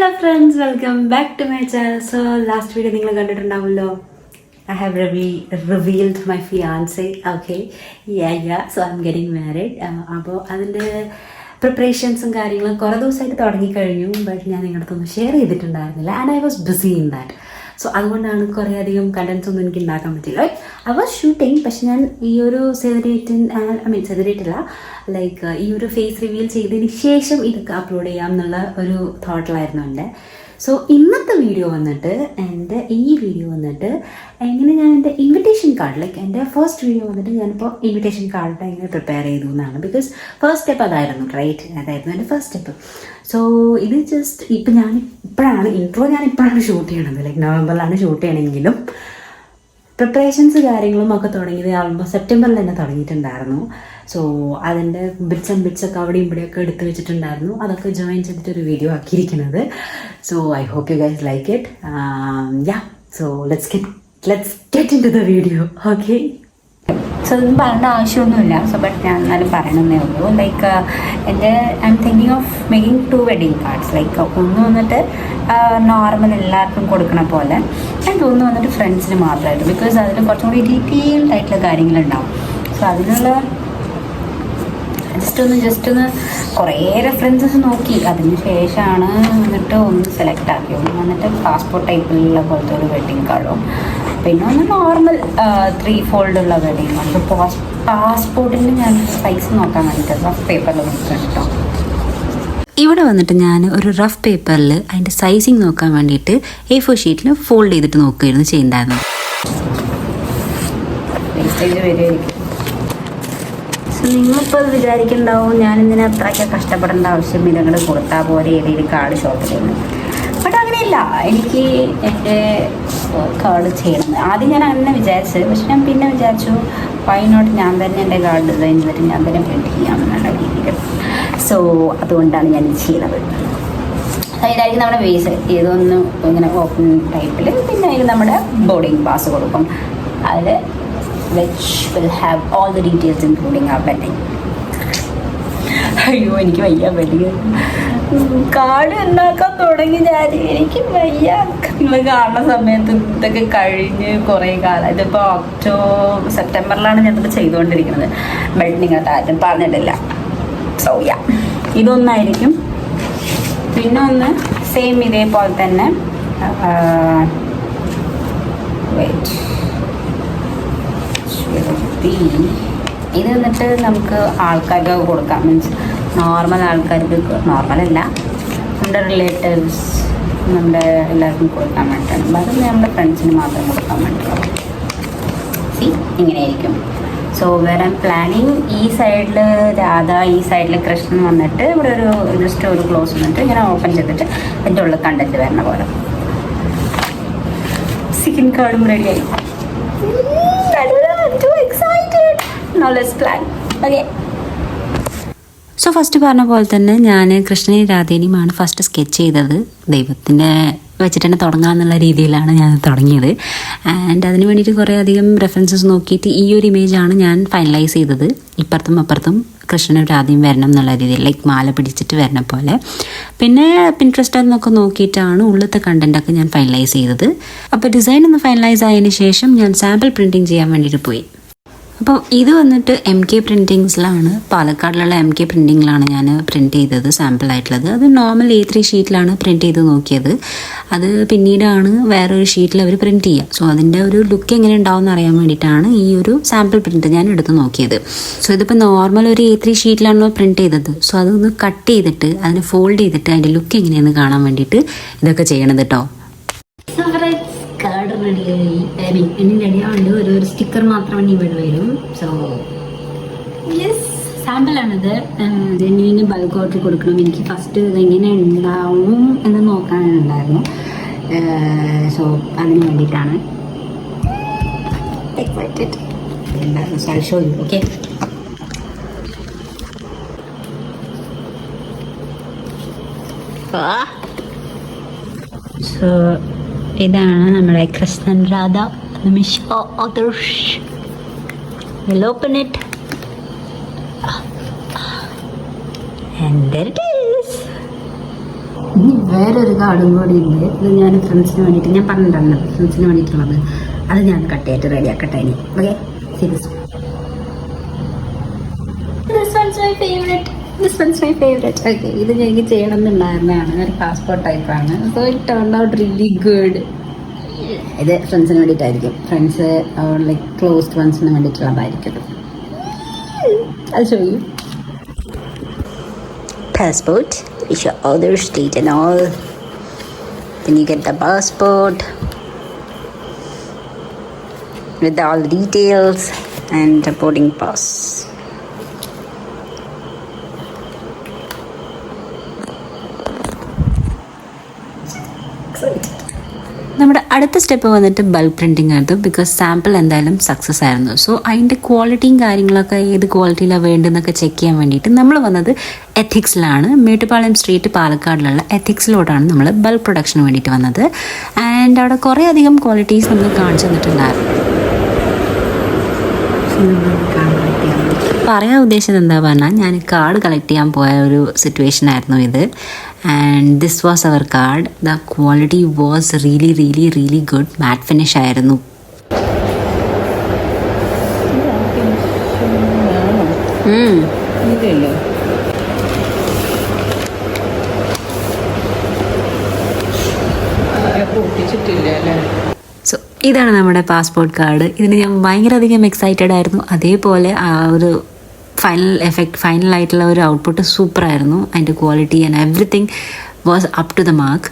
Hello friends, welcome back to my channel. So last video നിങ്ങൾ കണ്ടിട്ടുണ്ടാവുമല്ലോ. I have revealed my fiance. Okay, yeah. So I'm getting married. അപ്പോൾ അതിൻ്റെ പ്രിപ്പറേഷൻസും കാര്യങ്ങളും കുറേ ദിവസമായിട്ട് തുടങ്ങിക്കഴിഞ്ഞു. ബട്ട് ഞാൻ നിങ്ങളുടെ അടുത്തൊന്നും ഷെയർ ചെയ്തിട്ടുണ്ടായിരുന്നില്ല. And I was busy in that. So അതുകൊണ്ടാണ് കുറേ അധികം കണ്ടൻസ് ഒന്നും എനിക്ക് ഉണ്ടാക്കാൻ പറ്റില്ല. ഐ വാസ് ഷൂട്ടിങ്, പക്ഷെ ഞാൻ ഈ ഒരു സെലിബ്രേറ്റ് ലൈക്ക് ഈ ഒരു ഫേസ് റിവീൽ ചെയ്തതിന് ശേഷം ഇതൊക്കെ അപ്ലോഡ് ചെയ്യാം എന്നുള്ള ഒരു തോട്ടിലായിരുന്നു എൻ്റെ. സോ ഇന്നത്തെ വീഡിയോ വന്നിട്ട് എങ്ങനെ ഞാൻ എൻ്റെ ഇൻവിറ്റേഷൻ കാർഡ്, ലൈക്ക് എൻ്റെ ഫസ്റ്റ് വീഡിയോ വന്നിട്ട് ഞാനിപ്പോൾ ഇൻവിറ്റേഷൻ കാർഡ് എങ്ങനെ പ്രിപ്പയർ ചെയ്തു എന്നാണ്. ബിക്കോസ് ഫസ്റ്റ് സ്റ്റെപ്പ് അതായിരുന്നു, റൈറ്റ്? അതായിരുന്നു എൻ്റെ ഫസ്റ്റ് സ്റ്റെപ്പ്. സോ ഇത് ജസ്റ്റ് ഇപ്പം ഇൻട്രോ ഞാൻ ഇപ്പോഴാണ് ഷൂട്ട് ചെയ്യണത്, ലൈക്ക് നവംബറിലാണ് ഷൂട്ട് ചെയ്യണമെങ്കിലും പ്രിപ്പറേഷൻസ് കാര്യങ്ങളും ഒക്കെ തുടങ്ങിയത് ആൾമോസ്റ്റ് സെപ്റ്റംബറിൽ തന്നെ തുടങ്ങിയിട്ടുണ്ടായിരുന്നു. സോ അതിൻ്റെ ബിറ്റ്സ് ഒക്കെ അവിടെയും ഇവിടെയൊക്കെ എടുത്ത് വെച്ചിട്ടുണ്ടായിരുന്നു. അതൊക്കെ ജോയിൻ ചെയ്തിട്ടൊരു വീഡിയോ ആക്കിയിരിക്കുന്നത്. So I hope you guys like it. So let's get into the video. Okay, so ഇതൊന്നും പറയേണ്ട ആവശ്യമൊന്നുമില്ല. സോ ബട്ട് ഞാൻ എന്നാലും പറയണമെന്നേ ഉള്ളൂ. Like I'm thinking of making 2 wedding cards. Like ഒന്ന് വന്നിട്ട് നോർമൽ എല്ലാവർക്കും കൊടുക്കണ പോലെ, ആൻഡ് ഒന്ന് വന്നിട്ട് ഫ്രണ്ട്സിന് മാത്രമായിട്ട്. ബിക്കോസ് അതിൽ കുറച്ചും കൂടി ഡീറ്റെയിൽഡ് ആയിട്ടുള്ള കാര്യങ്ങളുണ്ടാവും. സോ അതിനുള്ള ജസ്റ്റ് ഒന്ന് കുറേ റെഫറൻസസ് നോക്കി അതിന് ശേഷമാണ് വന്നിട്ട് ഒന്ന് സെലക്ട് ആക്കി. ഒന്ന് വന്നിട്ട് പാസ്പോർട്ട് ടൈപ്പിലുള്ള പോലത്തെ ഒരു വെഡിങ് കാർഡും, പിന്നെ ഒന്ന് നോർമൽ 3 ഫോൾഡുള്ള വെഡിങ് കാർഡ്. പാസ്പോർട്ടിൻ്റെ ഞാൻ സൈസ് നോക്കാൻ വേണ്ടിയിട്ട് റഫ് പേപ്പറിൽ നോക്കാൻ കേട്ടോ. ഇവിടെ വന്നിട്ട് ഞാൻ ഒരു റഫ് പേപ്പറിൽ അതിൻ്റെ സൈസിങ് നോക്കാൻ വേണ്ടിയിട്ട് A4 ഷീറ്റിൽ ഫോൾഡ് ചെയ്തിട്ട് നോക്കുകയായിരുന്നു ചെയ്യുന്നുണ്ടായിരുന്നു. വേസ്റ്റേജ് വരുമായിരിക്കും. സോ നിങ്ങളിപ്പോൾ അത് വിചാരിക്കുന്നുണ്ടാവും ഞാനിതിനെ അത്രയ്ക്ക് കഷ്ടപ്പെടേണ്ട ആവശ്യമില്ല, നിങ്ങൾ കൊടുത്താൽ പോലെ ഏതെങ്കിലും കാർഡ് ഷോപ്പിൽ നിന്ന്. ബട്ട് അങ്ങനെയല്ല, എനിക്ക് എൻ്റെ കാർഡ് ചെയ്യണം. ആദ്യം ഞാൻ അങ്ങനെ വിചാരിച്ചത്, പക്ഷെ ഞാൻ പിന്നെ വിചാരിച്ചു വൈ നോട്ട് ഞാൻ തന്നെ എൻ്റെ കാർഡ് ഡിസൈൻ ചെയ്തിട്ട് ഞാൻ തന്നെ പ്രിൻറ്റ് ചെയ്യാമെന്നുള്ള രീതിയിൽ. സോ അതുകൊണ്ടാണ് ഞാൻ ഇത് ചെയ്യുന്നത്. ഇതായിരിക്കും നമ്മുടെ ബേസ്. ഏതൊന്ന് ഇങ്ങനെ ഓപ്പൺ ടൈപ്പിൽ, പിന്നെ അതിൽ നമ്മുടെ ബോർഡിംഗ് പാസ് കൊടുക്കും. അതിൽ which will have all the details including our wedding. അയ്യോ, എനിക്ക് വയ്യ. വെഡിങ് കാർഡ് ഉണ്ടാക്കാൻ തുടങ്ങി എനിക്ക് വയ്യ. നിങ്ങൾ കാണുന്ന സമയത്ത് ഇതൊക്കെ കഴിഞ്ഞ് കുറേ കാലം, ഇതിപ്പോൾ സെപ്റ്റംബറിലാണ് ഞാനിത് ചെയ്തുകൊണ്ടിരിക്കുന്നത്. ബട്ട് നിങ്ങൾക്ക് ആരും പറഞ്ഞിട്ടില്ല. സോ ഇതൊന്നായിരിക്കും. പിന്നെ ഒന്ന് സെയിം ഇതേപോലെ തന്നെ വെയിറ്റ്, ഇത് എന്നിട്ട് നമുക്ക് ആൾക്കാർക്ക് കൊടുക്കാം. മീൻസ് നോർമൽ ആൾക്കാർക്ക്, നോർമലല്ല, നമ്മുടെ റിലേറ്റീവ്സ്, നമ്മുടെ എല്ലാവർക്കും കൊടുക്കാൻ വേണ്ടിയിട്ടാണ്. അത് നമ്മുടെ ഫ്രണ്ട്സിന് മാത്രം കൊടുക്കാൻ വേണ്ടിയിട്ടുള്ളത്. ഇങ്ങനെയായിരിക്കും. So where I am planning, ഈ സൈഡിൽ രാധ, ഈ സൈഡിൽ കൃഷ്ണൻ വന്നിട്ട് ഇവിടെ ഒരു ജസ്റ്റ് ഒരു ക്ലോസ് വന്നിട്ട് ഇങ്ങനെ ഓപ്പൺ ചെയ്തിട്ട് എൻ്റെ ഉള്ള കണ്ടൻറ്റ് വരണ പോലെ. സെക്കൻഡ് കാർഡും റെഡിയായി. സോ ഫസ്റ്റ് പറഞ്ഞ പോലെ തന്നെ ഞാൻ കൃഷ്ണനെയും രാധേനെയുമാണ് ഫസ്റ്റ് സ്കെച്ച് ചെയ്തത്. ദൈവത്തിൻ്റെ വെച്ചിട്ട് തന്നെ തുടങ്ങാമെന്നുള്ള രീതിയിലാണ് ഞാൻ തുടങ്ങിയത്. ആൻഡ് അതിന് വേണ്ടിയിട്ട് കുറേ അധികം റെഫറൻസസ് നോക്കിയിട്ട് ഈ ഒരു ഇമേജാണ് ഞാൻ ഫൈനലൈസ് ചെയ്തത്. ഇപ്പുറത്തും അപ്പുറത്തും കൃഷ്ണനും രാധയും വരണം എന്നുള്ള രീതിയിൽ, ലൈക്ക് മാല പിടിച്ചിട്ട് വരണ പോലെ. പിന്നെ പിൻട്രസ്റ്റ് എന്നൊക്കെ നോക്കിയിട്ടാണ് ഉള്ളത്തെ കണ്ടൻറ്റൊക്കെ ഞാൻ ഫൈനലൈസ് ചെയ്തത്. അപ്പോൾ ഡിസൈൻ ഒന്ന് ഫൈനലൈസ് ആയതിനു ശേഷം ഞാൻ സാമ്പിൾ പ്രിൻറ്റിങ് ചെയ്യാൻ വേണ്ടിയിട്ട് പോയി. അപ്പം ഇത് വന്നിട്ട് MK പ്രിൻറ്റിങ്സിലാണ്, പാലക്കാടിലുള്ള MK പ്രിൻറ്റിങ്ങിലാണ് ഞാൻ പ്രിൻറ്റ് ചെയ്തത് സാമ്പിളായിട്ടുള്ളത്. അത് നോർമൽ A3 ഷീറ്റിലാണ് പ്രിൻറ്റ് ചെയ്ത് നോക്കിയത്. അത് പിന്നീടാണ് വേറൊരു ഷീറ്റിൽ അവർ പ്രിൻറ്റ് ചെയ്യുക. സോ അതിൻ്റെ ഒരു ലുക്ക് എങ്ങനെ ഉണ്ടാവും എന്ന് അറിയാൻ വേണ്ടിയിട്ടാണ് ഈ ഒരു സാമ്പിൾ പ്രിൻറ്റ് ഞാൻ എടുത്ത് നോക്കിയത്. സോ ഇതിപ്പോൾ നോർമൽ ഒരു A3 ഷീറ്റിലാണല്ലോ പ്രിൻറ്റ് ചെയ്തത്. സോ അതൊന്ന് കട്ട് ചെയ്തിട്ട് അതിനെ ഫോൾഡ് ചെയ്തിട്ട് അതിൻ്റെ ലുക്ക് എങ്ങനെയാണെന്ന് കാണാൻ വേണ്ടിയിട്ട് ഇതൊക്കെ ചെയ്യണത് കേട്ടോ. കാർഡ് റെഡിയായി. ഇനി റെഡിയാവുണ്ട്. ഒരു സ്റ്റിക്കർ മാത്രമാണ് ഇവിടെ വരും. സോ സാമ്പിളാണിത്. ഇനി ബൾക്ക് ഓർഡർ കൊടുക്കണം. എനിക്ക് ഫസ്റ്റ് ഇതെങ്ങനെ ഉണ്ടാവും എന്ന് നോക്കാനുണ്ടായിരുന്നു. സോ അതിന് വേണ്ടിയിട്ടാണ് എക്സൈറ്റഡ്. എന്തായിരുന്നു ഷോ യു. ഓക്കെ, സോ ഇതാണ് നമ്മുടെ Krishnan Radha. We'll open it. And there it is. വേറൊരു കാർഡും കൂടി ഉണ്ട്. ഇത് ഞാൻ ഫ്രണ്ട്സിന് വേണ്ടിയിട്ട് ഞാൻ പറഞ്ഞിട്ടുണ്ടല്ലോ ഫ്രണ്ട്സിന് വേണ്ടിയിട്ടുള്ളത്. അത് ഞാൻ കട്ട് ചെയ്തിട്ട് റെഡി ആക്കട്ടെ ഇനി. Okay serious. ഓക്കെ ഇത് എനിക്ക് ചെയ്യണം എന്നുണ്ടായിരുന്നതാണ്. ഒരു പാസ്പോർട്ട് ടൈപ്പാണ്. So it turn out really good. ഇത് ഫ്രണ്ട്സിന് വേണ്ടിയിട്ടായിരിക്കും. ഫ്രണ്ട്സ് ലൈക്ക് ക്ലോസ്ഡ് ഫ്രണ്ട്സിന് വേണ്ടിയിട്ടുള്ളതായിരിക്കും. അത് ചോദിക്കും. Passport, with your other state and all. Then you get the passport with all the details and the boarding pass. നമ്മുടെ അടുത്ത സ്റ്റെപ്പ് വന്നിട്ട് bulk printing ആയിരുന്നു. Because sample എന്തായാലും സക്സസ് ആയിരുന്നു. സോ അതിൻ്റെ ക്വാളിറ്റിയും കാര്യങ്ങളൊക്കെ ഏത് ക്വാളിറ്റിയിലാണ് വേണ്ടതെന്നൊക്കെ ചെക്ക് ചെയ്യാൻ വേണ്ടിയിട്ട് നമ്മൾ വന്നത് എത്തിക്സിലാണ്. മേട്ടുപ്പാളയം സ്ട്രീറ്റ് പാലക്കാടിലുള്ള എത്തിക്സിലോട്ടാണ് നമ്മൾ ബൾക്ക് പ്രൊഡക്ഷന് വേണ്ടിയിട്ട് വന്നത്. ആൻഡ് അവിടെ കുറേ അധികം ക്വാളിറ്റീസ് നമ്മൾ കാണിച്ചു തന്നിട്ടുണ്ടായിരുന്നു. പറയാൻ ഉദ്ദേശിച്ചത് എന്താ പറഞ്ഞാൽ ഞാൻ കാർഡ് കളക്ട് ചെയ്യാൻ പോയ ഒരു സിറ്റുവേഷൻ ആയിരുന്നു ഇത്. And this was our card. The quality was really really really good. Matte finish ആയിരുന്നു. സോ ഇതാണ് നമ്മുടെ പാസ്പോർട്ട് കാർഡ്. ഇതിന് ഞാൻ ഭയങ്കര അധികം എക്സൈറ്റഡ് ആയിരുന്നു. അതേപോലെ ആ ഒരു ഫൈനൽ ആയിട്ടുള്ള ഒരു ഔട്ട്പുട്ട് സൂപ്പറായിരുന്നു. അതിൻ്റെ quality and everything was up to the mark.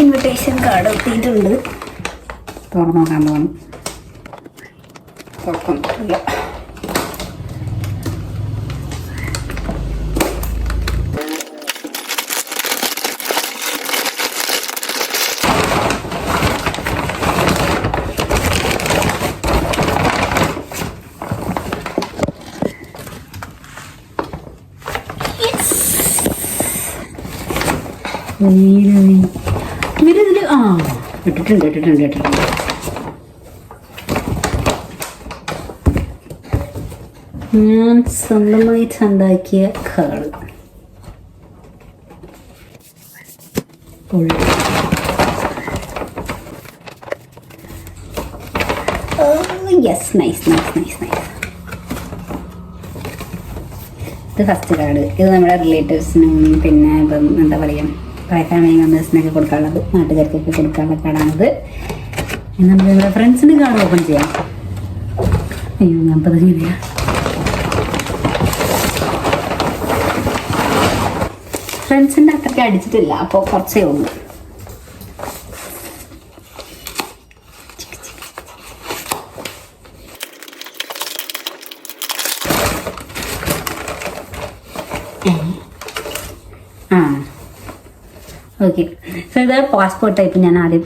Invitation card എത്തിയിട്ടുണ്ട്. തുറന്നു നോക്കാൻ പോകണം. കുഴപ്പമൊന്നുമില്ല. ഇവരിതിൽ ഇട്ടിട്ടുണ്ട്. ഞാൻ സ്വന്തമായിട്ട് ഉണ്ടാക്കിയ കാർഡ്. Yes, nice. ഇത് ഫസ്റ്റ് കാർഡ്. ഇത് നമ്മുടെ റിലേറ്റീവ്സിനും പിന്നെ ഇപ്പം എന്താ പറയുക ഫാമിലി മെമ്പേഴ്സിനൊക്കെ കൊടുക്കാനുള്ളത്, നാട്ടുകാർക്കൊക്കെ കൊടുക്കാനുള്ള കാർഡാണിത്. നമുക്ക് നമ്മുടെ ഫ്രണ്ട്സിന് കാർഡ് ഓപ്പൺ ചെയ്യാം. അയ്യോ ഞാൻ പതിവില്ല. ഫ്രണ്ട്സിൻ്റെ അത്രയ്ക്ക് അടിച്ചിട്ടില്ല, അപ്പോൾ കുറച്ചേ ഉള്ളൂ. ഓക്കെ, സോ ഇത് പാസ്പോർട്ട് ടൈപ്പ്. ഞാൻ ആദ്യം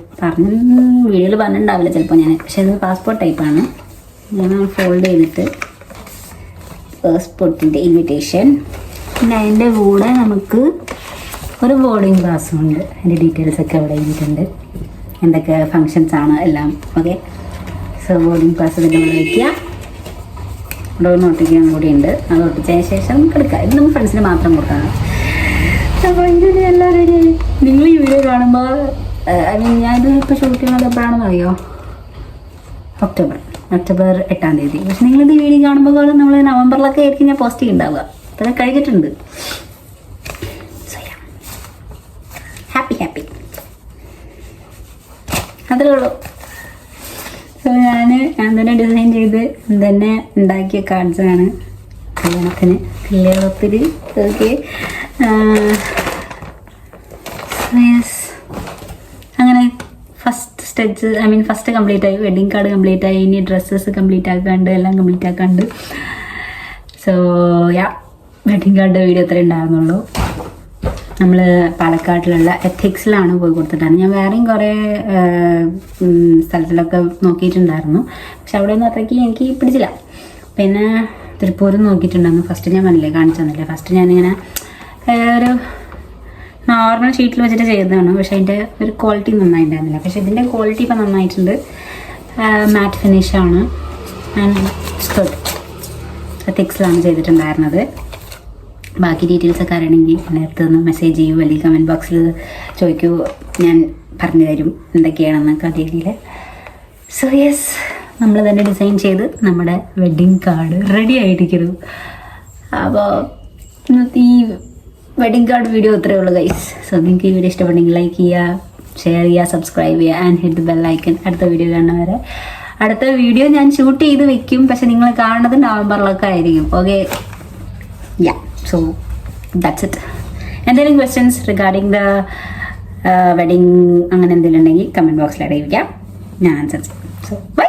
വീഡിയോയിൽ പറഞ്ഞിട്ടുണ്ടാവില്ല ചിലപ്പോൾ ഞാൻ, പക്ഷേ ഇത് പാസ്പോർട്ട് ടൈപ്പാണ്. ഞാൻ ഫോൾഡ് ചെയ്തിട്ട് പാസ്പോർട്ടിൻ്റെ ഇൻവിറ്റേഷൻ, പിന്നെ അതിൻ്റെ കൂടെ നമുക്ക് ഒരു ബോർഡിംഗ് പാസ്സും ഉണ്ട്. അതിൻ്റെ ഡീറ്റെയിൽസൊക്കെ അവിടെ എഴുതിയിട്ടുണ്ട്, എന്തൊക്കെ ഫങ്ഷൻസ് ആണ് എല്ലാം. ഓക്കെ, സോ ബോർഡിംഗ് പാസ് ഇതൊക്കെ നമ്മൾ വയ്ക്കുക. അവിടെ ഒരു നോട്ടിക്കാൻ കൂടി ഉണ്ട്, അത് ഒട്ടിച്ചതിന് ശേഷം കൊടുക്കുക. ഇത് നമ്മൾ ഫ്രണ്ട്സിന് മാത്രം കൊടുക്കണം. അപ്പോൾ ഇതിന് എല്ലാം റെഡി. നിങ്ങൾ ഈ വീഡിയോ കാണുമ്പോൾ ഞാനിത് ഇപ്പോൾ ഷൂട്ട് ചെയ്യുന്നത് എപ്പോഴാണെന്ന് അറിയോ? ഒക്ടോബർ 8-ാം തീയതി. പക്ഷെ നിങ്ങളിത് വീഡിയോ കാണുമ്പോൾ നമ്മൾ നവംബറിലൊക്കെ ആയിരിക്കും ഞാൻ പോസ്റ്റ് ചെയ്യുന്നുണ്ടാവുക. അതൊക്കെ കഴിഞ്ഞിട്ടുണ്ട്. ഹാപ്പി അത്രേ ഉള്ളൂ. സോ ഞാൻ തന്നെ ഡിസൈൻ ചെയ്ത് തന്നെ ഉണ്ടാക്കിയ കാർഡ്സാണ് കല്യാണത്തിന്. ഓക്കെ, അങ്ങനെ ഫസ്റ്റ് കംപ്ലീറ്റ് ആയി. വെഡിങ് കാർഡ് കംപ്ലീറ്റ് ആയി. ഇനി ഡ്രസ്സസ് കംപ്ലീറ്റ് ആക്കാണ്ട്, എല്ലാം കംപ്ലീറ്റ് ആക്കാണ്ട്. സോ വെഡിങ് കാർഡ് വീഡിയോ അത്രേ ഉണ്ടായിരുന്നുള്ളൂ. നമ്മൾ പാലക്കാട്ടിലുള്ള എത്തിക്സിലാണ് പോയി കൊടുത്തിട്ടാണ്. ഞാൻ വേറെയും കുറേ സ്ഥലത്തിലൊക്കെ നോക്കിയിട്ടുണ്ടായിരുന്നു, പക്ഷെ അവിടെ ഒന്നും അത്രയ്ക്ക് എനിക്ക് പിടിച്ചില്ല. പിന്നെ തിരുപ്പൂരും നോക്കിയിട്ടുണ്ടായിരുന്നു. ഫസ്റ്റ് ഞാൻ കാണിച്ചു തന്നില്ലേ. ഫസ്റ്റ് ഞാനിങ്ങനെ ഒരു നോർമൽ ഷീറ്റിൽ വെച്ചിട്ട് ചെയ്തതാണ്. പക്ഷെ അതിൻ്റെ ഒരു ക്വാളിറ്റി നന്നായിട്ടുണ്ടായിരുന്നില്ല. പക്ഷെ ഇതിൻ്റെ ക്വാളിറ്റി ഇപ്പം നന്നായിട്ടുണ്ട്. മാറ്റ് ഫിനിഷാണ്. ആൻഡ് സ്കേർട്ട് തിക്സിലാണ് ചെയ്തിട്ടുണ്ടായിരുന്നത്. ബാക്കി ഡീറ്റെയിൽസ് ഒക്കെ അറിയണമെങ്കിൽ നേരത്തെ ഒന്ന് മെസ്സേജ് ചെയ്യൂ, അല്ലെങ്കിൽ കമൻറ്റ് ബോക്സിൽ ചോദിക്കൂ, ഞാൻ പറഞ്ഞു തരും എന്തൊക്കെയാണെന്നൊക്കെ രീതിയിൽ. സോ യെസ്, നമ്മൾ തന്നെ ഡിസൈൻ ചെയ്ത് നമ്മുടെ വെഡ്ഡിങ് കാർഡ് റെഡി ആയിരിക്കുന്നു. അപ്പോൾ ഇന്നത്തെ ഈ വെഡ്ഡിങ് കാർഡ് വീഡിയോ ഇത്രയേ ഉള്ളൂ ഗൈസ്. സോ നിങ്ങൾക്ക് ഈ വീഡിയോ ഇഷ്ടപ്പെട്ടെങ്കിൽ ലൈക്ക് ചെയ്യുക, ഷെയർ ചെയ്യുക, സബ്സ്ക്രൈബ് ചെയ്യുക and hit the bell icon. അടുത്ത വീഡിയോ കാണുന്നവരെ. അടുത്ത വീഡിയോ ഞാൻ ഷൂട്ട് ചെയ്ത് വെക്കും, പക്ഷെ നിങ്ങൾ കാണുന്നത് നവംബറിലൊക്കെ ആയിരിക്കും. Okay, yeah, so that's it. എന്തെങ്കിലും ക്വസ്റ്റ്യൻസ് റിഗാർഡിങ് ദ വെഡിങ് അങ്ങനെ എന്തെങ്കിലും ഉണ്ടെങ്കിൽ കമൻറ്റ് ബോക്സിൽ അറിയിക്കാം, ഞാൻ ആൻസർ ചെയ്യും. So by.